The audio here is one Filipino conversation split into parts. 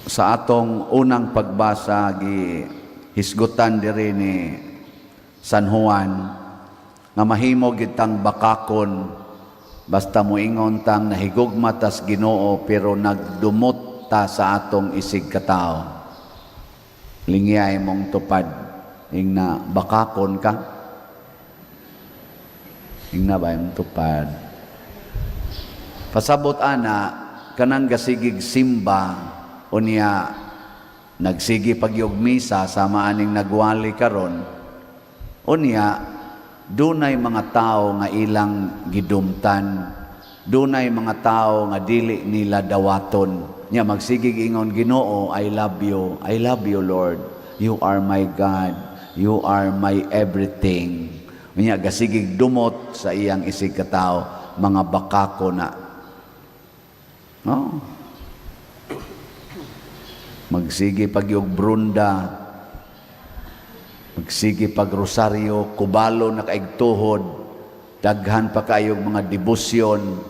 sa atong unang pagbasa hisgutan diri ni San Juan nga mahimo gid tang bakakon basta moingon tang nahigugma tas Ginoo pero nagdumot ta sa atong isig katao. Lingiyay mong tupad ing na bakakon ka. Ing na ba yung tupad? Pasabot ana kanang gasigig simba unya nagsigi pagyog misa sa maaning nagwali karon unya dunay mga tao nga ilang gidumtan, dunay mga tao nga dili nila dawaton nya magsigig ingon, Ginoo, I love you Lord, you are my God, you are my everything. Unya gasigig dumot sa iyang isig katao, mga bakako na no? Magsigi pagyog brunda, magsigi pag rosaryo, kubalo na kaigtuhod, daghan pa kayog mga debosyon,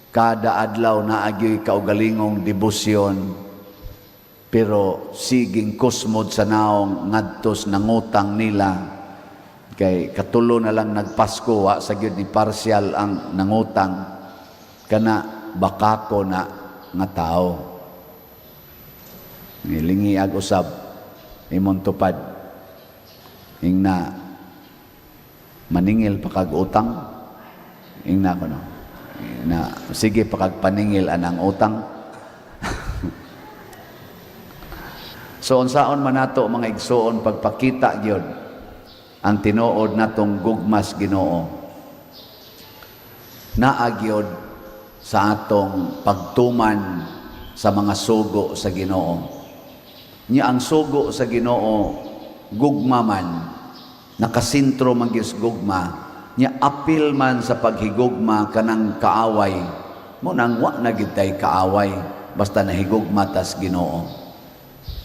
kada adlaw na agyoy kaugalingong debosyon, pero siging kusmod sa naong ngadtos nangutang nila, kay katulo na lang nagpasko, wa sa gyud ni partial ang nangutang, kana bakako na nga tao. Nilingi ag usab imong tupad ing na maningil pa kag utang ing na kuno na sige pa kag paningil anang utang. So unsaon man nato mga igsoon pagpakita gyud ang tinuod natong gugmas Ginoo naa gyud sa atong pagtuman sa mga sugo sa Ginoo. Nya ang sugo sa Ginoo gugma man, nakasintro man gyud gugma, nya apil man sa paghigugma kanang kaaway, mo nang wa na gid tay kaaway basta nahigugma tas Ginoo.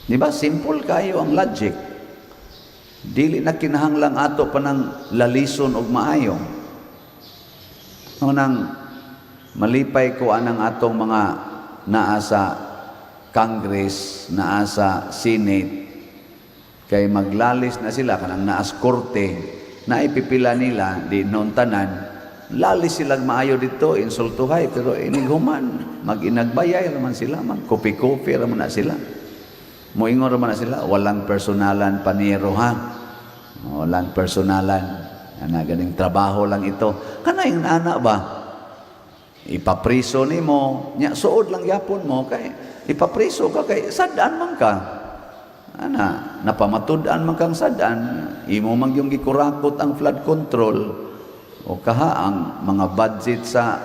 Di ba simple kayo ang logic? Dili na kinahanglang ato pa ng lalison og maayo. Nang malipay ko anang atong mga naa sa Congress, naa sa Senate, kay maglalis na sila kanang naas korte, na ipipila nila di noon tanan, lalis silang maayo dito, insultuhay, pero inighuman, mag-inagbayay raman sila, mag-kopi-kopi raman na sila. Muingon raman na sila, walang personalan paniro ha, walang personalan, ana ganing trabaho lang ito. Kanang ana ba? Ipapriso nimo, nya suod lang yapon mo kay ipapriso ka kay sadaan man ka. Ana, napamatud-an man kang sadaan, imo man yung gikurakot ang flood control o kaha ang mga budget sa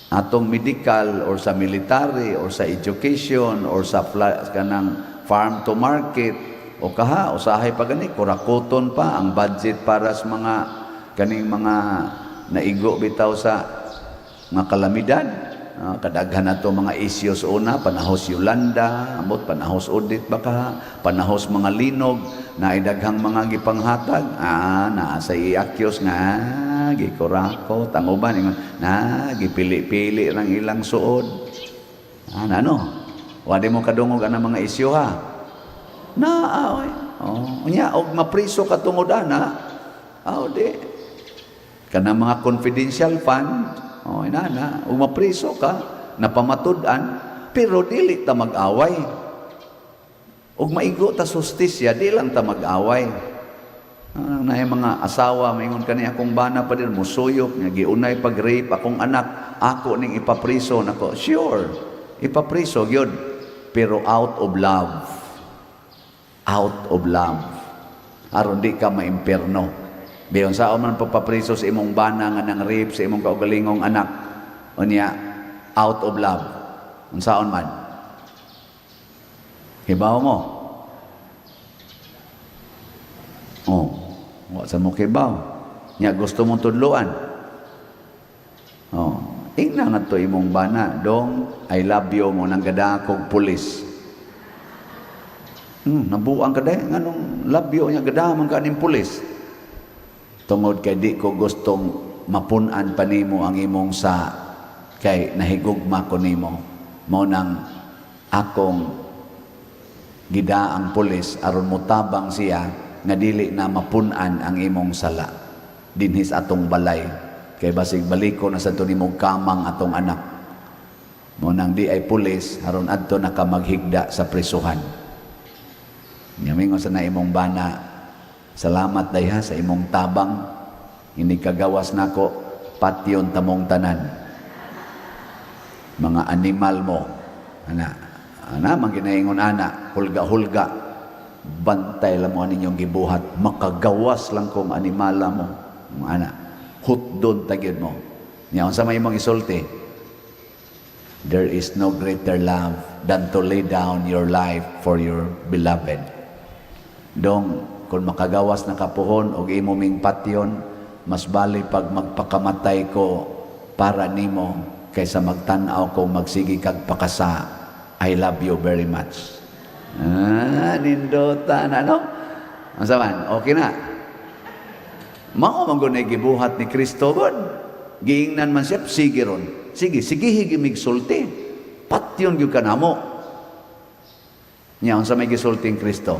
atong medical or sa military or sa education or sa kanang farm to market o kaha usahay pa gani kurakoton pa ang budget para sa mga kaning mga naigo bitaw sa mga kalamidad. Kadaghan na ito mga issues una, panahos Yolanda, amot panahos Odit baka, panahos mga linog, na idaghang mga gipanghatag, naasa iakyos nga, gikurako, tanguban, gipili-pili ng ilang suod. Ano? Wadi mo kadungog ang mga isyu ha? Unya, og mapriso ka tungod di. Kanang mga confidential fund, umapriso ka, napamatud-an, pero dili ta mag-away. Ug maigo ta sustisya, di lang ta mag-away. Na mga asawa, maingon kani akong bana pa din, musuyok, nga giunay pag-rape, akong anak, ako ning ipapriso, nako, sure, ipapriso, yun. Pero out of love. Out of love. Aron di ka maimperno. Biyon sa man papapriso sa imong bana nga nang rape sa imong kaugalingong anak unya out of love unsaon man hibaw mo wa sa mo hibaw nya gusto mong tudloan ingna nga to imong bana dong I love you mo nang gada kog pulis nabuang ka day nganong love you nya gada man ka ning pulis tungod kay di ko gustong mapunan pa nimo ang imong sa kay nahigugma ko nimo mo nang akong gidaang pulis aron mutabang siya nga dili na mapunan ang imong sala dinhis atong balay kay basig baliko na sa tunimong kamang atong anak mo nang di ay pulis aron adto na ka maghigda sa prisuhan. Ngamingon sa na imong bana, salamat dayha sa imong tabang, hindi kagawas nako patyon tamong tanan. Mga animal mo, ana man ginaingon ana, hulga-hulga, bantay lang mo ninyong gibuhat, makagawas lang kong animala mo, mga ana, hutdon tagyod mo. Nya unsa may imong isulti? There is no greater love than to lay down your life for your beloved. Dong, kung makagawas na kapuhon o imo ming patyon, mas bali pag magpakamatay ko para nimo kaysa magtanaw ko magsigi kag pakasa. I love you very much. Nindotan, ano? Ang saman, okay na. Mao man gunay gibuhat ni Kristo god. Giingnan man siya, sige ron. Sige higimig sulti. Patyon gyud kanamo. Nya unsa may gisulti ng Kristo?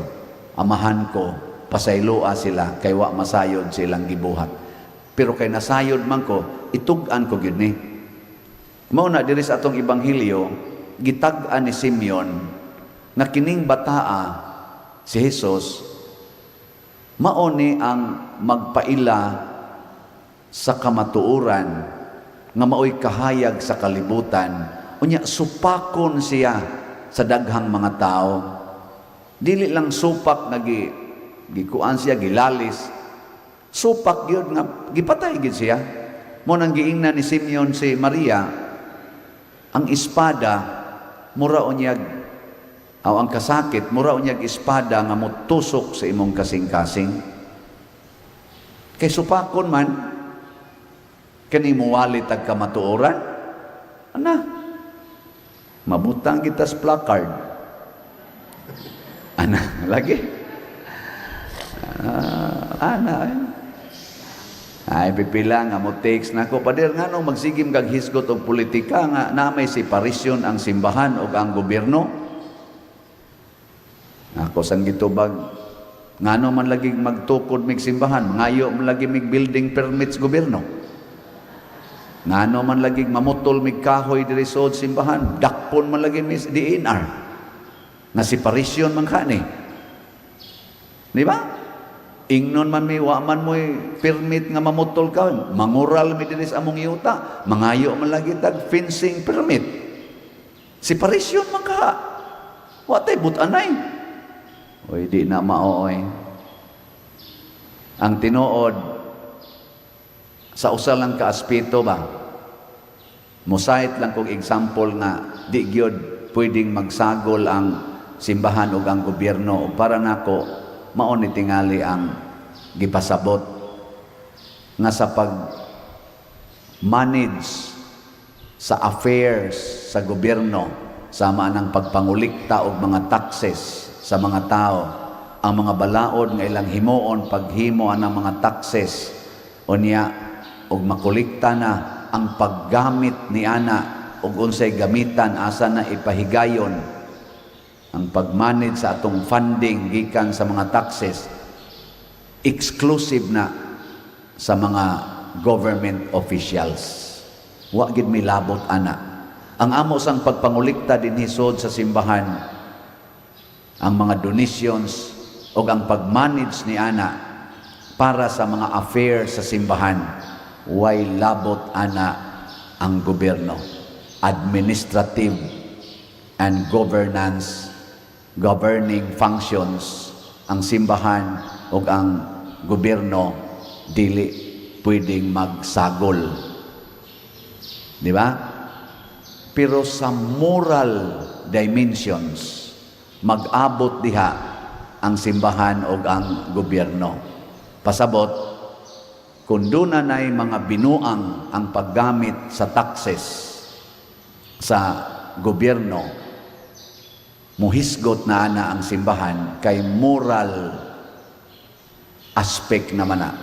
Amahan ko, pasayloa sila kay wa masayod silang gibuhat. Pero kay nasayod man ko, itug-an ko gyud ni. Mao na diri sa atong ebanghelyo, gitag-an ni Simeon na kining bataa si Jesus mao ni ang magpaila sa kamatuoran nga maoy kahayag sa kalibutan. Unya supakon siya sa daghang mga tao. Dili lang supak nga gikuan siya, gilalis. Supak yun nga, gipatay gid siya. Mo nang giingnan ni Simeon si Maria, ang espada, mura unyag, ang kasakit, mura unyag espada nga mutusok sa imong kasing-kasing. Kay supakon man, kani muwalit ag kamatuoran, ana, mabutang kita sa placard. Ana, lagi. Ay, pipila nga mo takes na ko. Pader nga nung magsigim kag hisgot og politika nga na may separasyon ang simbahan o ang gobyerno. Ako sang gitubag, nga man lagi magtukod mig simbahan, ngayo man lagi mig building permits gobyerno. Nga man lagi mamutol mig kahoy diri sa simbahan, dakpon man lagi mis DNR. Na separasyon man ka ni. Di ba? Ingnon man may wa man mo'y permit nga mamutol ka. Mangural mi dinis among yuta. Mangayo man lagi tag fencing permit. Separasyon man ka. Wa tay butanay. Oy, di na maoy. Ang tinuod sa usa lang ka aspeto ba? Mosait lang kong example nga di gyud pwedeng magsagol ang simbahan o ang gobyerno o para nako mao ni tingali ang gipasabot nga sa pag manage sa affairs sa gobyerno sama ng pagpangulikta og mga taxes sa mga tao, ang mga balaod nga ilang himuon paghimo anang mga taxes unya og makulikta na ang paggamit ni ana og unsay gamitan asa na ipahigayon ang pagmanage sa atong funding gikan sa mga taxes exclusive na sa mga government officials. Wa gid milabot ana. Ang amo sang pagpangulikta dinhi sud sa simbahan, ang mga donations o ang pagmanage ni ana para sa mga affairs sa simbahan, way labot ana ang gobyerno. Administrative and governing functions ang simbahan o ang gobyerno dili pwedeng magsagol. Di ba? Pero sa moral dimensions, mag-abot diha ang simbahan o ang gobyerno. Pasabot, kung doon na mga binuang ang paggamit sa taxes sa gobyerno, muhisgot na ana ang simbahan kay moral aspect naman na.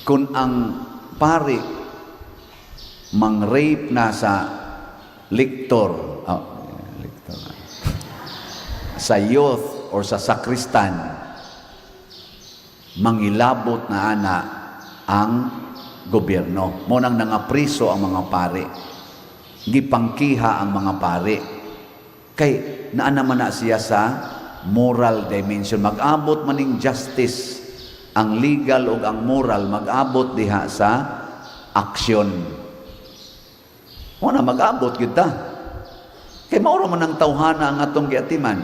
Kung ang pari mang-rape na sa sa youth or sa sakristan, mangilabot na ana ang gobyerno. Munang nangapriso ang mga pari. Gipangkiha ang mga pari. Kay naana man na siya sa moral dimension. Mag-abot maning justice, ang legal o ang moral, mag-abot diha sa aksyon. Muna mag-abot kita. Kay maura man ang tawhana ang atong giatiman.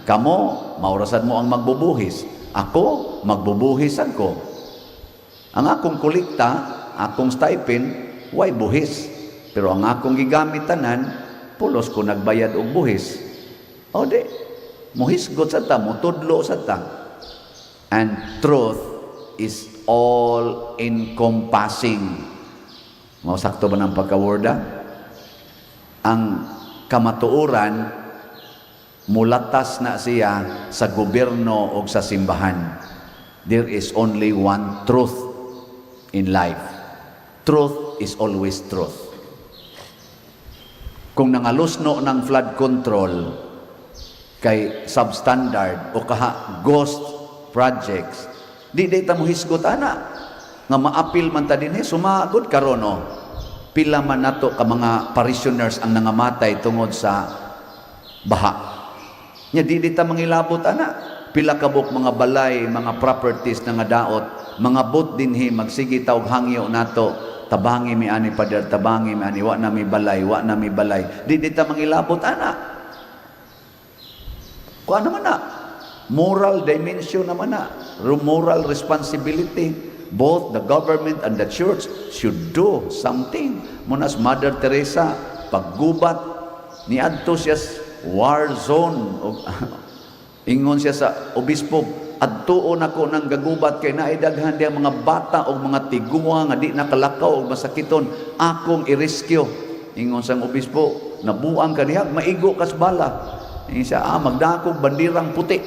Kamo, maurasan mo ang magbubuhis. Ako, magbubuhis ako. Ang akong kolekta, akong stipend, way buhis. Pero ang akong gigamitan, pulos ko nagbayad og buhis. O di, muhisgot sa ta, mutudlo sa ta. And truth is all encompassing. Mausakto ba ng pagkaworda? Ang kamatuoran, mulatas na siya sa gobyerno o sa simbahan. There is only one truth in life. Truth is always truth. Kung nangalusno ng flood control kay substandard o kaha ghost projects, di ta mo hisgot ana nga maapil man ta dinhi sumagod karon no. Pila man nato ka mga parishioners ang nangamatay tungod sa baha. Nya di ta mangilabot ana. Pila kabuk mga balay, mga properties na nga daot, mga bot dinhi magsigi ta og hangyo nato. Tabangi mi ani pader, tabangi mi ani wa na mi balay, wa na mi balay. Di ta mangilabot ana. Kuan naman na. Moral dimension naman na. Moral responsibility. Both the government and the church should do something. Munas Mother Teresa, paggubat, niadto siya war zone. Ingon siya sa obispo, adtuon ako ng gagubat kay naidaghan diya mga bata o mga tiguwa nga di nakalakaw o masakiton, akong i-rescue. Ingon sang obispo, nabuang kaniya, maigo kas bala. Ingon siya, magdakog bandirang puti.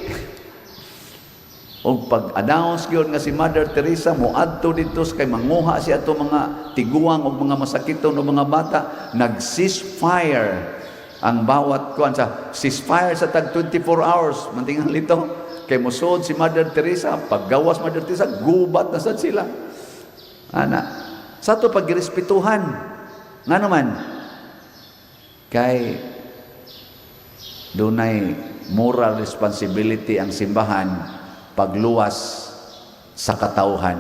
O pag-announce yun nga si Mother Teresa, muadto dito kay manguha siya ito mga tiguang o mga masakiton o mga bata, nag-ceasefire ang bawat kuan sa ceasefire sa tag 24 hours. Mantingan lito, kay musod si Mother Teresa, paggawas Mother Teresa, gubat na sad sila. Ana, sa to pagrespetuhan. Nga naman, kay dunay moral responsibility ang simbahan pagluwas sa katauhan,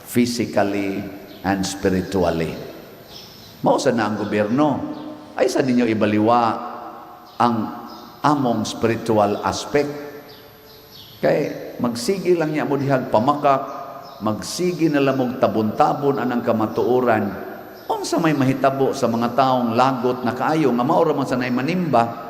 physically and spiritually. Mausa na ang gobyerno. Ay sa ninyo ibaliwa ang among spiritual aspect. Kay magsigi lang niya mo dihag pamakak, magsigi na lamog tabon-tabon anang kamatuoran. Unsa may mahitabo sa mga taong lagot na kaayo nga mao ra man sanay manimba.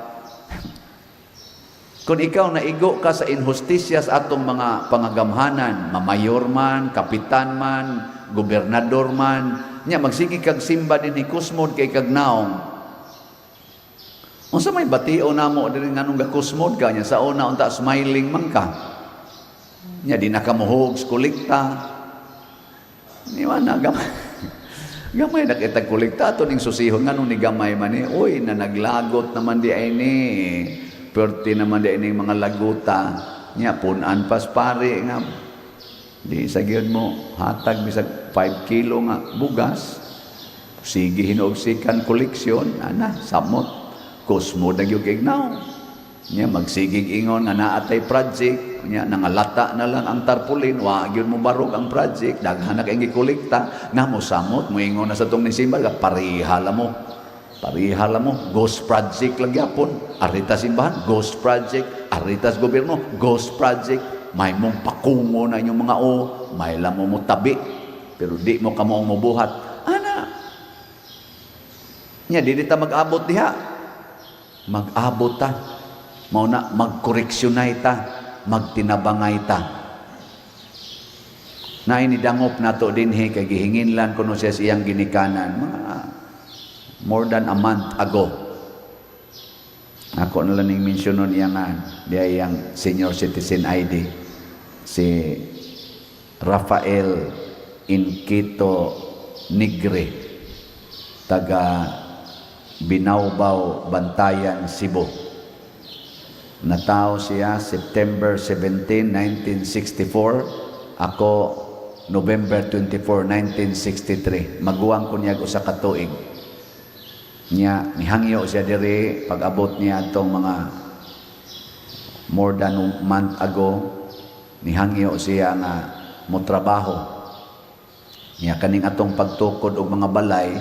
Kung ikaw naigo ka sa injustisya sa atong mga pangagamhanan, mamayor man, kapitan man, gobernador man, nya magsigi kag simba dinhi kusmod kay kag naong. Unsa may batio namo diri nganong gakusmod ka nya sa una unta smiling man ka. Nya di nakamuhog kolekta. Ni mana gamay. Gamay na kitag kolekta to ning susihon nganong ni gamay man ni. Uy na naglagot naman di ay ni. Perti naman di ini mga laguta. Nya punan pas pare nga. Di sa gyud mo hatag bisag 5 kilo nga bugas. Sige hinugsikan koleksyon ana samot. Kusmo na yung ignaw. Nya magsigig ingon nga naatay project, nya nangalata na lang ang tarpaulin, wa gyud mo barog ang project, daghan na kay gikolekta, namo samot mo ingon na sa tong nisimba, parihala mo. Parihala mo, ghost project lang yapon. Arita simbahan, ghost project. Aritas gobyerno, ghost project. May mong pakungo na inyong mga may lamo mo tabi, pero di mo kamo mubuhat. Ana. Nya di ta mag-abot diha. Mag-abot ta, mauna magkoreksyonay ta, magtinabangay ta. Na inidangop nato dinhi kay gihingin lang kuno siya siyang ginikanan mga more than a month ago. Ako na lang ning mensyonon iya nga diya yang senior citizen ID si Rafael Inquito Nigre, taga Binawbaw, Bantayan, Cebu. Natao siya September 17, 1964. Ako November 24, 1963. Maguwang ko niya usa ka tuig. Niya nihangyo siya diri pag-abot niya atong mga more than a month ago. Nihangyo siya nga mo trabaho. Niya kaning atong pagtukod og mga balay,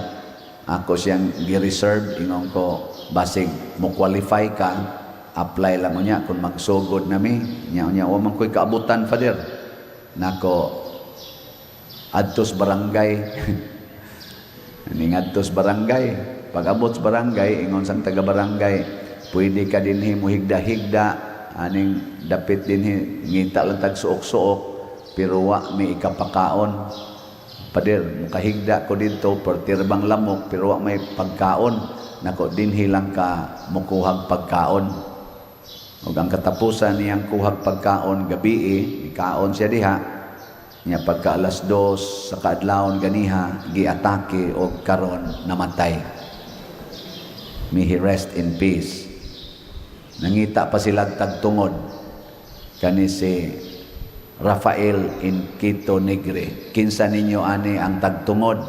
ako siyang gi-reserve ingon ko basig mo qualify ka, apply lang mo niya kung magsugod nami. Niya wa man koy kaabutan father. Nako adtos barangay. Ning adtos barangay. Pag-abot sa barangay, ingon sang taga-barangay, pwede ka dinhi mo higda-higda, aning dapit dinhi, ngita lang tag-suok-suok, pero wa may ikapakaon. Pader, mukahigda ko dito, pertirbang lamok, pero wa may pagkaon. Nako, dinhi lang ka mukuhag pagkaon. Ug ang katapusan niyang kuhag pagkaon gabi, ikaon siya diha, niya pagka alas 2 sa kaadlawon ganiha, giatake o karon namatay. May he rest in peace. Nangita pa sila tagtungod kani si Rafael in Quito Negre. Kinsa ninyo ani ang tagtungod,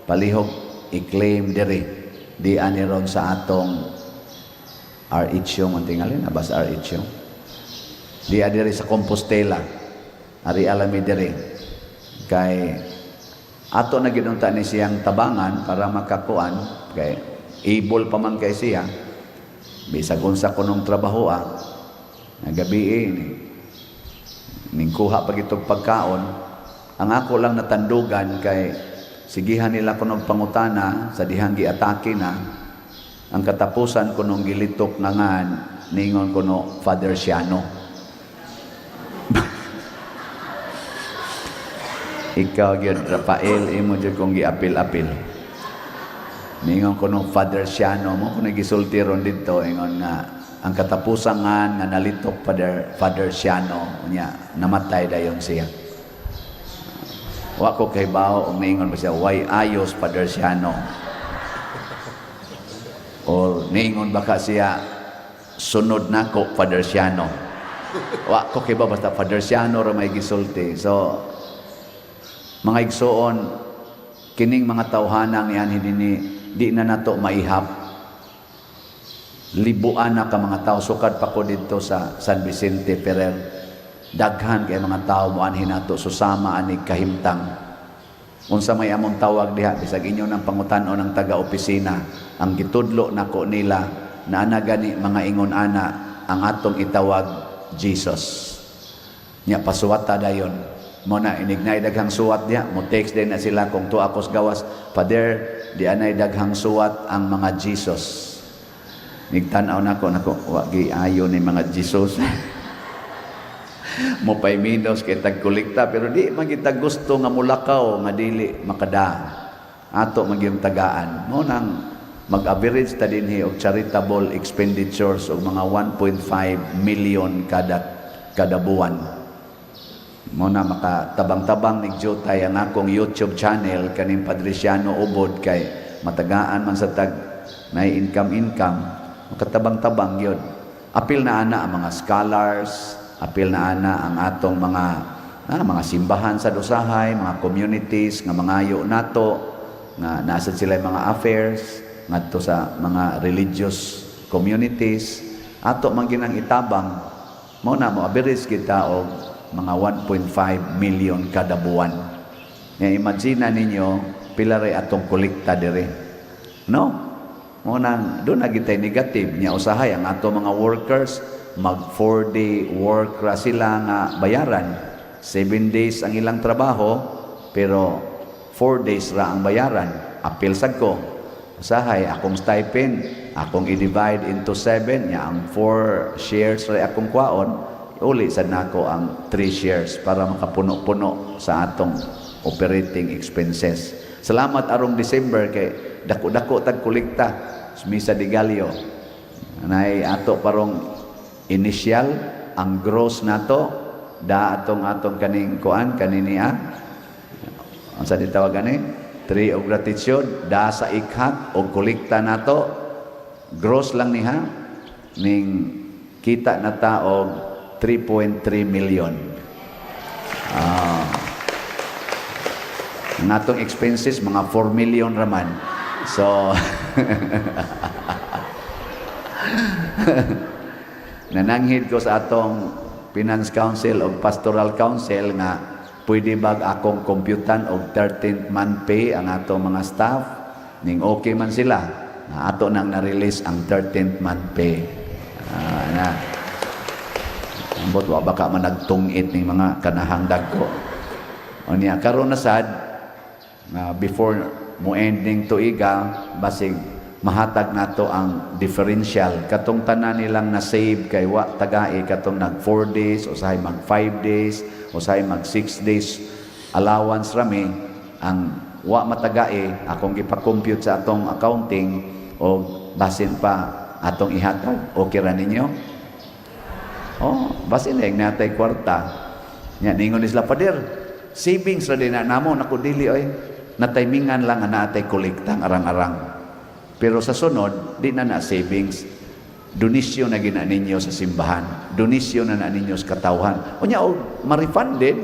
palihog i-claim diri di ani ron sa atong RH man tingali na bas RH di adiri sa Compostela ari alami diri kay ato na ginunta ni siyang tabangan para makakuan kay able pa man kay siya bisag unsa kunong trabaho nga gabi ning kuha pag itong pagkaon. Ang ako lang natandugan kay sigihan nila kunong pangutana sa dihang giatake na ang katapusan kunong gilitok na nga ningon kuno Father Siano. Ikaw gyud Rafael imo jud kong giapil-apil. Ningon ko nung Father Siano mo, kung nagisulti ron dito, ingon nga, ang katapusan nga nalitok Father Siano, niya, namatay dayon siya. Wa ko kay bao, ningon ba siya, why ayos Father Siano? O ningon baka siya, sunod na ko Father Siano. Wa ko kay bao, basta Father Siano ron may gisulti. So, mga igsoon, kining mga tawhanang yan, di na nato maihap. Libuan na ka mga tao. Sukad pa ko dito sa San Vicente Ferrer. Daghan kay mga tao mo anhin nato susama ani kahimtang. Unsa may among tawag diha bisag inyo ng pangutan-o ng taga-opisina, ang gitudlo nako nila na ana gani mga ingon ana ang atong itawag Jesus. Nya pasuwata dayon. Mo na inignay daghang suwat diha, mo text din na sila kung tuwa kos gawas, Father, di anay daghang suwat ang mga Jesus. Nigtanaw nako wa gi ayo ni mga Jesus. Mo pay minus kay tagkolekta pero di magita gusto nga mulakaw nga dili makada. Ato magyung tagaan. Mo nang mag-average ta dinhi og charitable expenditures og mga 1.5 million kada buwan. Mo na makatabang-tabang ni Jotay ang akong YouTube channel kaning Padre Siano Ubod kay matagaan man sa tag may income makatabang-tabang yun. Apil na ana ang mga scholars, apil na ana ang atong mga simbahan sa dosahay, mga communities nga mangayo nato nga nasa sila mga affairs ngadto sa mga religious communities ato man ginang itabang mo na mo average kita og mga 1.5 million kada buwan. Imagine ninyo pila ray atong kolekta dire. No? Mo nang do na gitay negative nya usahay ang ato mga workers mag 4-day work ra sila nga bayaran. 7 days ang ilang trabaho pero 4 days ra ang bayaran. Apil sad ko. Usahay akong stipend, akong i-divide into 7 nya ang 4 shares ra akong kwaon. Uli sad nako ang 3 shares para makapuno-puno sa atong operating expenses. Salamat arong December kay dako-dako tag kolekta Misa de Gallo. Anay ato parong initial ang gross nato da atong kaning kuan kanini unsa ditawag ani? Tree of gratitude da sa ikhat og kolekta nato gross lang niha ning kita na taog 3.3 million. Ang atong expenses, mga 4 million raman. So, nananghid ko sa atong Finance Council o Pastoral Council nga pwede ba akong computan og 13th month pay ang atong mga staff, ning okay man sila na ato nang na-release ang 13th month pay. Ambot wa baka man nagtungit ning mga kanahang dagko. O niya karon na sad before mo ending tuiga basig mahatag nato ang differential katong tanan nilang na save kay wa tagai katong nag 4 days usahay mag 5 days usahay mag 6 days allowance rami ang wa matagai akong gipa-compute sa atong accounting o basin pa atong ihatag okay ra ninyo basin lang natay kwarta nya ningon isla pader savings ra din na namo nako dili oy na timingan lang na atay kolektang arang-arang. Pero sa sunod, di na savings. Donisyon na gina ninyo sa simbahan. Donisyon na ninyo sa katawhan. O niya, ma-refund din.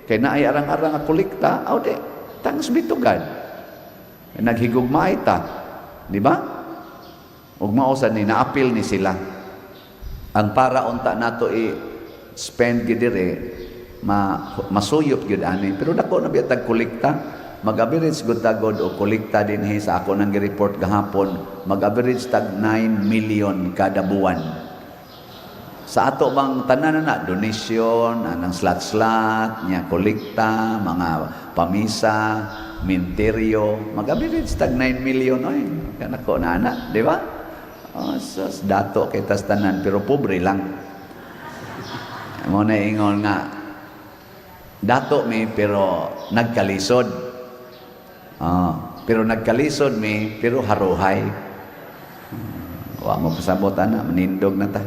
Kaya na ay arang-arang ang kolekta. O di, thanks be to God. Naghigugmay ta. Di ba? Ug mausan ni, na-appeal ni sila. Ang para unta nato i-spend gidire, masuyop gid ani. Pero dako na biya kolekta. Mag-average good tagod o kolekta din sa ako nang gi-report gahapon, mag-average tag 9 million kada buwan. Sa ato bang tanan na donation, anang slot-slot, nya kolekta, mga pamisa, minteryo, mag-average tag 9 million oy. Kanako na ana, di ba? So, dato kay tas tanan pero pobre lang. Mo na ingon nga dato mi pero nagkalisod. Pero nagkalisod mi pero haruhay. Wa mo pasabot ana manindog na ta.